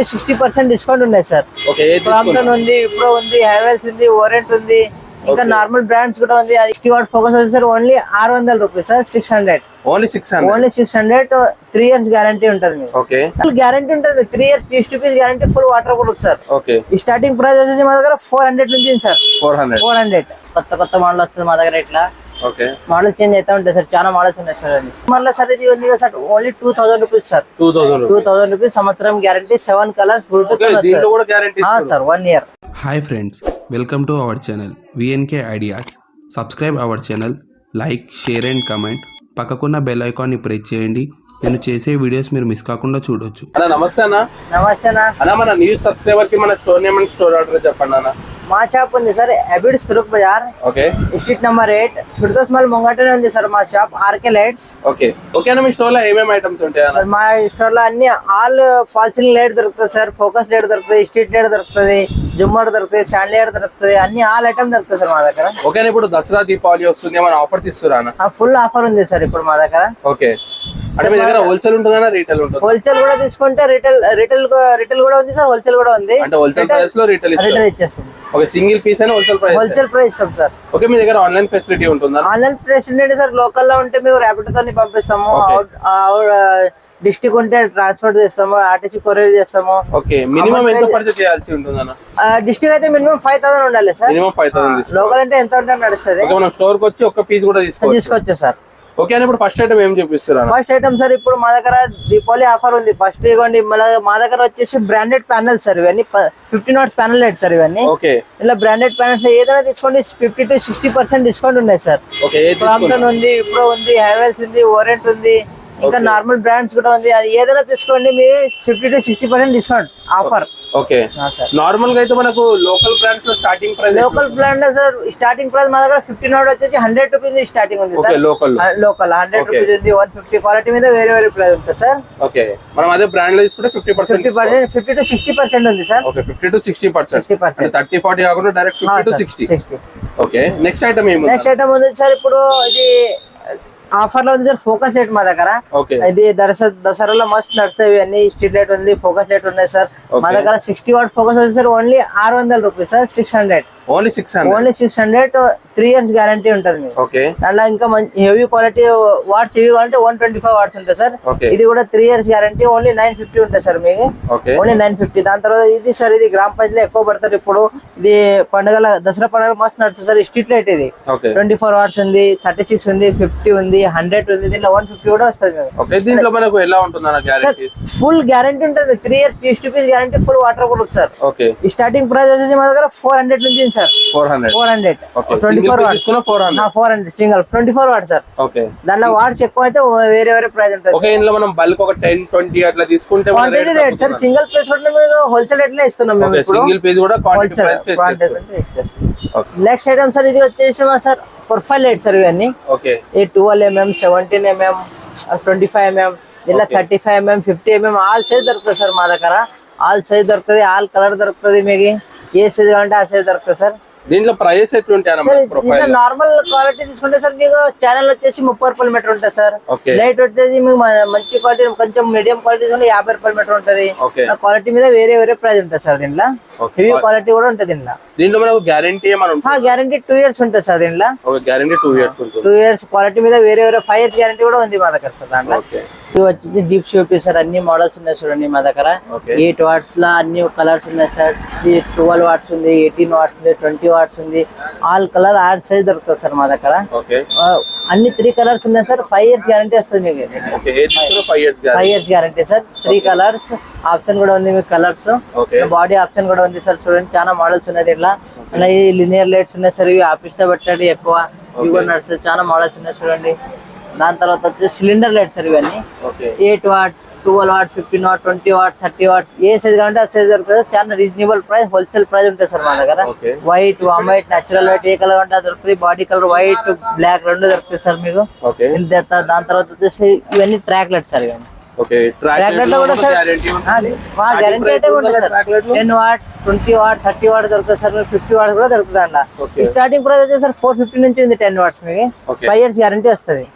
to 60% discount ఉన్నాయి sir. Crompton ఉంది, విప్రో ఉంది, హ్యావెల్స్ ఉంది, ఓరెంట్ ఉంది, ఇంకా నార్మల్ బ్రాండ్స్ కూడా ఉంది. 60 వాట్ ఫోకస్ వచ్చి sir only 600 rupees sir. 600 only 600 3 years guarantee ఉంటుంది మీకు. గ్యారంటీ ఉంటుంది 3 years piece to piece guarantee, full water proof sir. ఈ స్టార్టింగ్ ప్రైస్ వచ్చేసి మా దగ్గర 400 నుంచి సార్. 400 కొత్త మోడల్ వస్తుంది మా దగ్గర. ఇట్లా మోడల్ చేంజ్ అవుతా ఉంటాయి సార్, చాలా మోడల్స్ ఉన్నాయి సార్. అది మళ్ళీ సార్ ఇది ఉంది sir only 2000 rupees sir. 2000 rupees సంవత్సరం guarantee, 7 colours Bluetooth sir, 1 year. Hi friends, welcome to our channel VNK Ideas. Subscribe our channel, like, share and comment. పక్కకున్న బెల్ ఐకాన్ ని press చేయండి. నేను చేసే వీడియోస్ మీరు మిస్ కాకుండా చూడొచ్చు. నమస్తే అన్న. మన న్యూ సబ్స్క్రైబర్ కి మన store name and store address చెప్పండి అన్న. మా షాప్ ఉంది sir Abids Turuk Bazar, street number 8, Firdous mall ముంగటనే ఉంది సార్ మా షాప్. RK lights. ఓకే అన్న, మీ స్టోర్ లో ఏమేమి ఐటమ్స్ ఉంటాయి సార్? మా స్టోర్ లో అన్ని ఆల్ ఫాల్ సీలింగ్ లైట్ దొరుకుతుంది సార్, ఫోకస్ లైట్ దొరుకుతుంది, స్ట్రీట్ లైట్ దొరుకుతుంది, జుమ్మర్ దొరుకుతుంది, స్టాండ్ లైట్ దొరుకుతుంది, అన్ని ఆల్ ఐటమ్ దొరుకుతుంది సార్ మా దగ్గర. ఓకే, ఇప్పుడు దసరా దీపావళి వస్తుంది, ఏమైనా ఆఫర్స్ ఇస్తున్నారా? ఫుల్ ఆఫర్ ఉంది సార్ ఇప్పుడు మా దగ్గర. ఓకే, అంటే మీ దగ్గర హోల్సేల్ ఉంటుందా రీటైల్ ఉంటుంది? హోల్సేల్ కూడా తీసుకుంటే రిటైల్ కూడా ఉంది సార్, హోల్సేల్ కూడా ఉంది. అంటే హోల్సేల్ ప్రైస్ లో రిటైల్ ఇచ్చేస్తాం. ఓకే, సింగిల్ పీస్ అయినా హోల్సేల్ ప్రైస్ ఇస్తాం సార్. ఓకే, మీ దగ్గర ఆన్లైన్ ఫెసిలిటీ ఉంటుందా? ఆన్లైన్ ఫెసిలిటీ సార్ లోకల్ లో ఉంటే మేము ర్యాపిడ్ తో పంపిస్తాము, డిస్ట్రిక్ట్ ఉంటే ట్రాన్స్పోర్ట్ చేస్తాము, ఆర్టీసీ కొరియర్ చేస్తాము. ఓకే, మినిమం ఎంత పర్చేస్ చేయాల్సి ఉంటుందన్న? డిస్ట్రిక్ట్ అయితే మినిమం 5000 ఉండాలి సార్. మినిమం 5000. లోకల్ అంటే ఎంత ఉంటే నడుస్తుంది. మనం స్టోర్ కి వచ్చి ఒక పీస్ కూడా తీసుకోవచ్చు సార్. ఓకే, ఇప్పుడు ఫస్ట్ ఐటమ్ ఏం చూపిస్తారా? ఫస్ట్ ఐటమ్ సార్ ఇప్పుడు మా దగ్గర దీపావళి ఆఫర్ ఉంది. ఫస్ట్ ఇవ్వండి, మా దగ్గర వచ్చేసి బ్రాండెడ్ ప్యానల్ సార్. ఇవన్నీ 15 watts ప్యానల్ లైట్ సార్ ఇవన్నీ. ఇలా బ్రాండెడ్ ప్యానల్స్ ఏదైనా తీసుకోండి 50 to 60% డిస్కౌంట్ ఉన్నాయి సార్. క్రాంప్టన్ ఉంది, విప్రో ఉంది, హ్యావెల్స్ ఉంది, ఓరెంట్ ఉంది, ఇంకా నార్మల్ బ్రాండ్స్ కూడా ఉంది. అది ఏదైనా తీసుకోండి మీకు 50 to 60% discount offer. Okay, normal గా అయితే మనకు లోకల్ బ్రాండ్స్ లో starting price, local brand sir starting price మా దగ్గర 15 watt వచ్చేసి 100 రూపీస్ స్టార్టింగ్ ఉంది సార్. లోకల్ 100 రూపీస్ ఉంది, 150. క్వాలిటీ మీద వేరే రేట్ ఉంటుంది సార్. ఓకే, మనం అదే బ్రాండ్ లో తీసుకుంటే 50% 50 to 60% ఉంది సార్. ఓకే, 50 to 60%, 30-40 కాకుండా direct 50 to 60. Okay, next item ఏముంది? నెక్స్ట్ ఐటమ్ ఉంది సార్ ఇప్పుడు ఇది ఆఫర్ లో ఉంది సార్ ఫోకస్ లైట్ మా దగ్గర. ఇది దసరాలో మస్తు నడుస్తాయి అన్ని. స్ట్రీట్ లైట్ ఉంది, ఫోకస్ లైట్ ఉన్నాయి సార్ మా దగ్గర. 60 watt ఫోకస్ వచ్చి sir only 600 rupees sir. 600 only 600 3 years guarantee ఉంటుంది మీకు. దాంట్లో ఇంకా హెవీ క్వాలిటీ వాట్స్ హెవీ కావాలంటే 125 watts ఉంటుంది సార్. ఇది కూడా 3 years గ్యారంటీ, ఓన్లీ 950 ఉంటుంది సార్ మీకు. ఓన్లీ 950. దాని తర్వాత ఇది సార్ ఇది గ్రామ పంచాయతీలో ఎక్కువ పడతారు ఇప్పుడు. ఇది దసరా పండుగ మస్తు నడుస్తుంది సార్. స్ట్రీట్ లైట్ ఇది 24 watts ఉంది, 36 ఉంది, 50 ఉంది, 100 ఉంది. దీంట్లో 150 కూడా వస్తుంది. దీంట్లో మనకు ఎలా ఉంటుంది? ఫుల్ గ్యారంటీ ఉంటుంది. 3 years piece to piece guarantee, full water proof sir. ఈ స్టార్టింగ్ ప్రైస్ వచ్చేసి మా దగ్గర 400 నుంచి సార్. 400 24 watts 400 సింగల్ 24 watts సార్. దాంట్లో వాట్స్ ఎక్కువ అయితే వేరే ప్రైస్ ఉంటుంది. ఓకే, ఇందులో మనం బల్క్ ఒక 10-20 అట్లా తీసుకుంటే quantity rate sir. Single piece కూడా హోల్సేల్ రేట్ లో ఇస్తున్నాం మేము. సింగిల్ పీస్ కూడా క్వాంటిటీ ప్రైస్ ఇస్తాం. నెక్స్ట్ ఐటమ్ సార్ ఇది వచ్చేసి సార్ ప్రొఫైల్ లైట్ సార్. ఇవన్నీ ఈ 12mm, 17mm, 25mm, ఇలా 35mm, 50mm ఆల్ సైజ్ దొరుకుతుంది సార్ మా దగ్గర. ఆల్ సైజ్ దొరుకుతుంది, ఆల్ కలర్ దొరుకుతుంది. మీకు ఏ సైజ్ కావాలంటే ఆ సైజ్ దొరుకుతుంది సార్. దీంట్లో ప్రైస్ ఎట్లా ఉంటాయి? నార్మల్ క్వాలిటీ తీసుకుంటే సార్ మీకు ఛానల్ వచ్చేసి 30 రూపాయల మీటర్ ఉంటుంది సార్. లైట్ వచ్చేసి మీకు మంచి క్వాలిటీ, కొంచెం మీడియం క్వాలిటీ 50 రూపాయల మీటర్ ఉంటుంది. క్వాలిటీ మీద వేరే ప్రైస్ ఉంటుంది సార్. దీంట్లో హెవీ క్వాలిటీ కూడా ఉంటుంది. దీంట్లో మనకు గ్యారంటీ ఏమన్నా? గ్యారంటీ 2 years ఉంటుంది సార్. దీంట్లో గ్యారంటీ 2 years ఉంటుంది. 2 years క్వాలిటీ మీద వేరే 5 years గ్యారంటీ కూడా ఉంది మా దగ్గర సార్. దాంట్లో ఇవి వచ్చేసి డీప్ షూపీ సార్. అన్ని మోడల్స్ ఉన్నాయి చూడండి మా దగ్గర. 8 watts లో అన్ని కలర్స్ ఉన్నాయి సార్. 12 watts ఉంది, 18 watts ఉంది, 20 watts ఉంది. ఆల్ కలర్ ఆల్ సైజ్ దొరుకుతుంది సార్ మా దగ్గర. అన్ని 3 కలర్స్ ఉన్నాయి సార్. 5 years గ్యారంటీ వస్తుంది మీకు. 5 years guarantee sir. 3 colours option కూడా ఉంది మీకు. కలర్స్ బాడీ ఆప్షన్ కూడా ఉంది సార్. చూడండి చాలా మోడల్స్ ఉన్నాయి ఇట్లా. అలాగే లినియర్ లైట్స్ ఉన్నాయి సార్. ఇవి ఆఫీస్ లో పెట్టండి ఎక్కువ. ఇవి కూడా నడుస్తుంది. చాలా మోడల్స్ ఉన్నాయి చూడండి. దాని తర్వాత వచ్చేసి సిలిండర్ లైట్ సార్. ఇవన్నీ 8 watt, 12 watt, 15 watt, 20 watt, 30 watts ఏ సైజ్ కావాలంటే ఆ సైజ్ దొరుకుతుంది. చాలా రీజనబుల్ ప్రైస్, హోల్సేల్ ప్రైస్ ఉంటుంది సార్ మా దగ్గర. వైట్, వామ్-వైట్, నేచురల్ వైట్ ఏ కలర్ అంటే దొరుకుతుంది. బాడీ కలర్ వైట్, బ్లాక్ రెండు దొరుకుతుంది సార్ మీకు. దాని తర్వాత వచ్చేసి ఇవన్నీ ట్రాక్ లైట్ సార్. ఇవన్నీ ట్రాక్ లైట్ లో కూడా సార్ గ్యారంటీ అయితే ఉంటుంది సార్. 10 watt, 20 watt, 30 watt దొరుకుతుంది సార్. 50 watts కూడా దొరుకుతుంది అన్న. స్టార్టింగ్ ప్రైస్ వచ్చేసి సార్ 450 నుంచి ఉంది 10 watts మీకు. 5 years గ్యారంటీ వస్తుంది.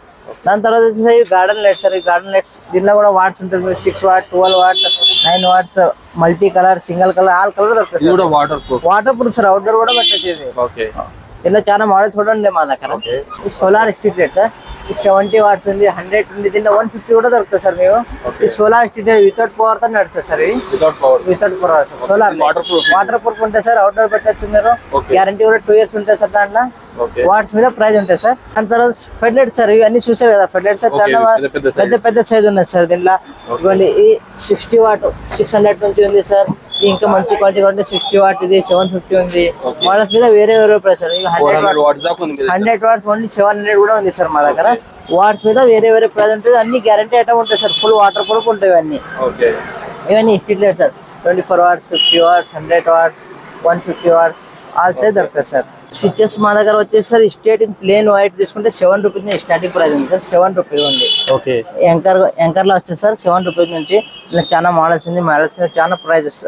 దాని తర్వాత వచ్చేసి గార్డెన్ లైట్స్ సార్. ఈ గార్డెన్ లైట్స్ దీనిలో కూడా వాట్స్ ఉంటుంది. 6 watt, 12 watt, 9 watts multi colour, single colour, all colour దొరుకుతుంది. ఇది కూడా water proof. Water proof sir, outdoor కూడా పెట్టచ్చు ఇది. ఓకే, ఇలా చాలా మోడల్స్ కూడా ఉండే మా దగ్గర. ఈ సోలార్ స్ట్రీట్ లైట్ సార్, ఈ 70 వాట్స్ ఉంది, 100 ఉంది, దీంట్లో 150 కూడా దొరుకుతుంది సార్. మేము ఈ solar street light without power తో నడుస్తుంది సార్. ఇది without power solar water proof ఉంటుంది సార్. అవుట్డోర్ పెట్టచ్చు మీరు. గ్యారంటీ కూడా 2 years ఉంటుంది సార్. దాంట్లో వాట్స్ మీద ప్రైస్ ఉంటుంది సార్. దాని తర్వాత ఫెడ్ లైట్ సార్, ఇవన్నీ చూసారు కదా ఫెడ్ లైట్ సార్. దాంట్లో పెద్ద పెద్ద సైజ్ ఉన్నాయి సార్. దీంట్లో ఇవ్వండి, ఈ 60 వాట్ 600 నుంచి ఉంది సార్. ఇంకా మంచి క్వాలిటీ ఉంటే 60 వాట్, ఇది 750 ఉంది. మోడల్స్ మీద వేరే వేరే ప్రైస్ సార్. 100 వాట్స్ ఓన్లీ 700 కూడా ఉంది సార్ మా దగ్గర. వాట్స్ మీద వేరే వేరే ప్రైస్ ఉంటుంది. అన్ని గ్యారంటీ ఐటమ్ ఉంటాయి సార్. ఫుల్ వాటర్ ప్రూఫ్ ఉంటాయి ఇవన్నీ. ఇవన్నీ street light sir. 24 watts, 50 watts, 100 watts, 150 watts all size దొరుకుతాయి సార్. స్విచెస్ మా దగ్గర వచ్చేసి sir, straight in plain white తీసుకుంటే 7 రూపీస్ స్టార్టింగ్ ప్రైస్ ఉంది సార్. 7 రూపీస్ ఉంది. ఓకే, యాంకర్ లో వచ్చేసి సార్ 7 రూపీస్ నుంచి ఇలా చాలా మోడల్స్ ఉంది. మోడల్స్ మీద చాలా ప్రైస్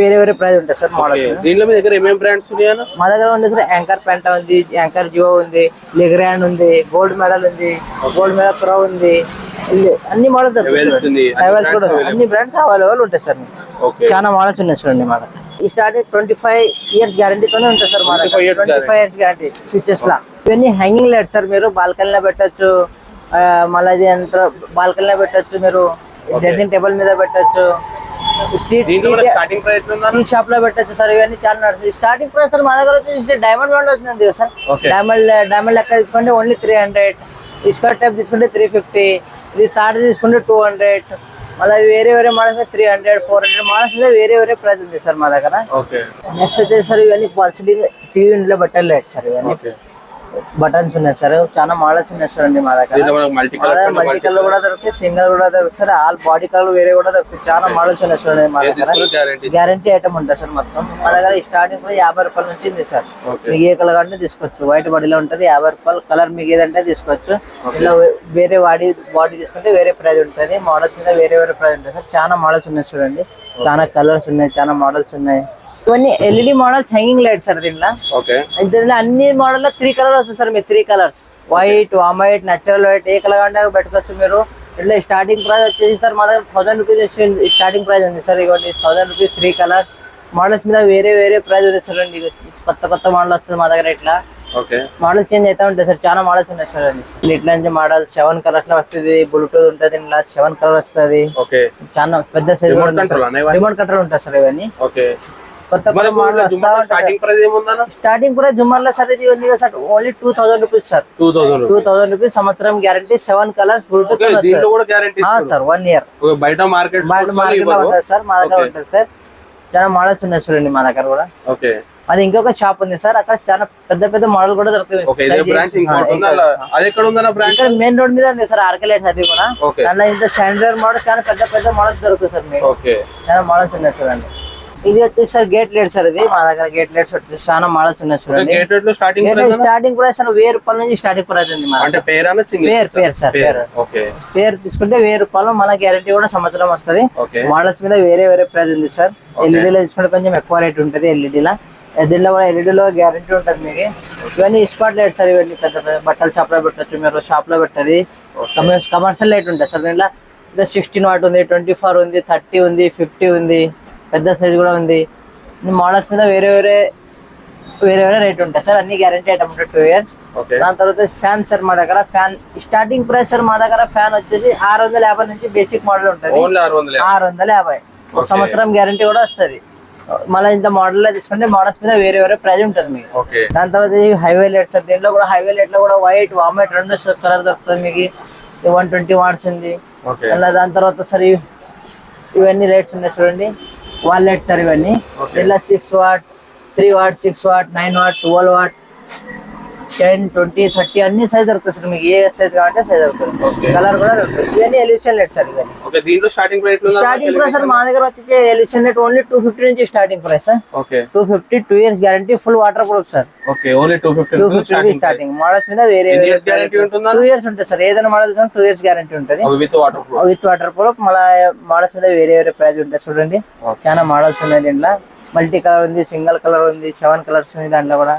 వేరే వేరే ప్రైస్ ఉంటాయి సార్. మోడల్స్ దీనిలో మీ దగ్గర ఏమేమి బ్రాండ్స్ ఉన్నాయా? మా దగ్గర ఉంది సార్. యాంకర్ పెంటా ఉంది, యాంకర్ జియో ఉంది, లెగ్రాండ్ ఉంది, గోల్డ్ మెడల్ ఉంది, గోల్డ్ మెడల్ ప్రో ఉంది. అన్ని మోడల్స్ దొరుకుతాయి. కూడా అన్ని బ్రాండ్స్ అవైలబుల్ ఉంటాయి సార్. చాలా మోడల్స్ ఉన్నాయి చూడండి మా దగ్గర. ఈ స్టార్టింగ్ 25 years గ్యారంటీతోనే ఉంటుంది సార్ మా దగ్గర. 25 years గ్యారంటీ స్విచెస్ లా. ఇవన్నీ హ్యాంగింగ్ లైట్స్ సార్. మీరు బాల్కనీలో పెట్టచ్చు, మళ్ళీ అది బాల్కనీలో పెట్టచ్చు, మీరు డ్రెస్సింగ్ టేబుల్ మీద పెట్టచ్చు, టీ షాప్ లో పెట్టచ్చు సార్. ఇవన్నీ చాలా నడుస్తుంది. స్టార్టింగ్ ప్రైస్ సార్ మా దగ్గర వచ్చేసి డైమండ్ మోడల్ వచ్చింది సార్. డైమండ్ లెక్క తీసుకుంటే ఓన్లీ 300. స్క్వేర్ టైప్ తీసుకుంటే 350. ఇది తాడు తీసుకుంటే 200. మళ్ళీ వేరే వేరే మోడల్స్ 300, 400 మోడల్స్ మీద వేరే వేరే ప్రైస్ ఉంది సార్ మా దగ్గర. నెక్స్ట్ వచ్చేసి సార్ ఇవన్నీ పల్సడింగ్ టీవీ ఇంట్లో బటన్ లైట్ సార్. ఇవన్నీ బటన్స్ ఉన్నాయి సార్. చాలా మోడల్స్ ఉన్నాయి సార్ అండి మా దగ్గర. మల్టీ కలర్ కూడా దొరుకుతాయి, సింగల్ కూడా దొరుకుతుంది సార్. ఆల్ బాడీ కలర్ వేరే కూడా దొరుకుతాయి. చాలా మోడల్స్ ఉన్నాయి సార్ మా దగ్గర. గ్యారంటీ ఐటమ్ ఉంటుంది సార్ మొత్తం మా దగ్గర. స్టార్టింగ్ కూడా 50 రూపాయల నుంచి ఉంది సార్. మీకు ఏ కలర్ అంటే తీసుకోవచ్చు. వైట్ బాడీలో ఉంటుంది, 50 రూపాయలు. కలర్ మీకు ఏదంటే తీసుకోవచ్చు. ఇలా వేరే బాడీ తీసుకుంటే వేరే ప్రైస్ ఉంటుంది. మోడల్స్ మీద వేరే వేరే ప్రైస్ ఉంటుంది సార్. చాలా మోడల్స్ ఉన్నాయి చూడండి. చాలా కలర్స్ ఉన్నాయి, చాలా మోడల్స్ ఉన్నాయి. ఇవన్నీ LED models hanging light sir. దీంట్లో దీంట్లో అన్ని మోడల్ లో 3 కలర్స్ వస్తాయి సార్. మీరు 3 కలర్స్ వైట్, వామైట్, నేచురల్ వైట్, ఏ కలర్ అంటే పెట్టుకోవచ్చు మీరు. ఇట్లా స్టార్టింగ్ ప్రైస్ వచ్చేసి సార్ మా దగ్గర 1000 రూపీస్ స్టార్టింగ్ ప్రైస్ ఉంది సార్. ఇవ్వండి 1000 రూపీస్ 3 కలర్స్. మోడల్స్ మీద వేరే వేరే ప్రైస్ ఉంది సార్ అండి. కొత్త మోడల్ వస్తుంది మా దగ్గర. ఇట్లా మోడల్ చేంజ్ అవుతా ఉంటాయి సార్. చాలా మోడల్స్ ఉన్నాయి సార్ అండి. ఇట్లా నుంచి మోడల్ 7 కలర్స్ లో వస్తుంది. బ్లూటూత్ ఉంటుంది, ఇలా 7 కలర్ వస్తుంది. చాలా పెద్ద సైజ్ రిమోట్ కంట్రోల్ ఉంటుంది సార్. ఇవన్నీ కొత్త మోడల్ స్టార్టింగ్ ప్రైస్ జుమ్మర్ లో సార్. ఇది ఉంది sir only 2000 rupees sir. 2000 rupees సంవత్సరం guarantee. 7 colours Bluetooth sir. 1 year బయట మార్కెట్ లో ఉంటుంది సార్. మా దగ్గర ఉంటుంది సార్. చాలా మోడల్స్ ఉన్నాయి చూడండి మా దగ్గర కూడా. అది ఇంకొక షాప్ ఉంది సార్. అక్కడ చాలా పెద్ద పెద్ద మోడల్ కూడా దొరుకుతాయి. మెయిన్ రోడ్ మీద ఉంది సార్ ఆర్కలైట్స్. అది కూడా దాంట్లో ఇంత స్టాండర్డ్ మోడల్ చాలా పెద్ద పెద్ద మోడల్స్ దొరుకుతాయి సార్. మీకు చాలా మోడల్స్ ఉన్నాయి చూడండి. ఇది వచ్చేసి సార్ గేట్ లైట్ సార్. ఇది మా దగ్గర గేట్ లైట్స్ వచ్చేసి చాలా మోడల్స్ ఉన్నాయి చూడండి. స్టార్టింగ్ ప్రైస్ 1000 రూపాయల నుంచి స్టార్టింగ్ ప్రైస్ ఉంది. పేరు సార్. పేరు తీసుకుంటే 1000 రూపాయలు. మన గ్యారంటీ కూడా సంవత్సరం వస్తుంది. మోడల్స్ మీద వేరే వేరే ప్రైస్ ఉంది సార్. ఎల్ఈడీలో తీసుకుంటే కొంచెం ఎక్కువ రేట్ ఉంటుంది. ఎల్ఈడీలో దీంట్లో కూడా ఎల్ఈడీలో గ్యారంటీ ఉంటుంది మీకు. ఇవన్నీ స్పాట్ లైట్ సార్. ఇవన్నీ పెద్ద పెద్ద బట్టల షాప్ లో పెట్టచ్చు, మీరు షాప్ లో పెట్టది. కమర్షియల్ లైట్ ఉంటుంది సార్. దీంట్లో 16 వాట్ ఉంది, 24 ఉంది, 30 ఉంది, 50 ఉంది. పెద్ద సైజ్ కూడా ఉంది. మోడల్స్ మీద వేరే వేరే రేట్ ఉంటాయి సార్. అన్ని గ్యారంటీ ఐటమ్ ఉంటాయి 2 years. దాని తర్వాత ఫ్యాన్ సార్ మా దగ్గర. ఫ్యాన్ స్టార్టింగ్ ప్రైస్ సార్ మా దగ్గర ఫ్యాన్ వచ్చేసి 650 నుంచి బేసిక్ మోడల్ ఉంటుంది. 650 సంవత్సరం గ్యారంటీ కూడా వస్తుంది. మళ్ళీ ఇంత మోడల్ లో తీసుకుంటే మోడల్స్ మీద వేరే వేరే ప్రైస్ ఉంటుంది మీకు. దాని తర్వాత హైవే లైట్ సార్. దీంట్లో కూడా హైవే లైట్ లో కూడా వైట్, వామైట్ 2 కలర్ దొరుకుతుంది మీకు. 120 వాట్స్ ఉంది. దాని తర్వాత సార్ ఇవన్నీ లైట్స్ ఉన్నాయి చూడండి. Wall lights sir. ఇవన్నీ ఇలా 6 what, 3 what, 6 what, 9 what, 12 what, 10, 20, 30 అన్ని సైజ్ దొరుకుతాయి సార్. మీకు ఏ సైజ్ కావాలంటే సైజ్ దొరుకుతుంది. కలర్ కూడా దొరుకుతుంది. ఇవన్నీ ఎలివేషన్ లైట్ సార్. ఇవన్నీ స్టార్టింగ్ ప్రైస్ సార్ మా దగ్గర వచ్చి ఎలివేషన్ లైట్ ఓన్లీ 250 నుంచి starting price sir. 250, 2 years guarantee, full water proof sir. 250 starting. Models మీద వేరే 2 years ఉంటుంది సార్. ఏదైనా మోడల్ 2 years గ్యారంటీ ఉంటుంది విత్ వాటర్ ప్రూఫ్. మళ్ళీ మోడల్స్ మీద వేరే వేరే ప్రైస్ ఉంటాయి చూడండి. చాలా మోడల్స్ ఉన్నాయి దీంట్లో. మల్టీ కలర్ ఉంది, సింగిల్ కలర్ ఉంది, 7 కలర్స్ ఉంది దాంట్లో కూడా.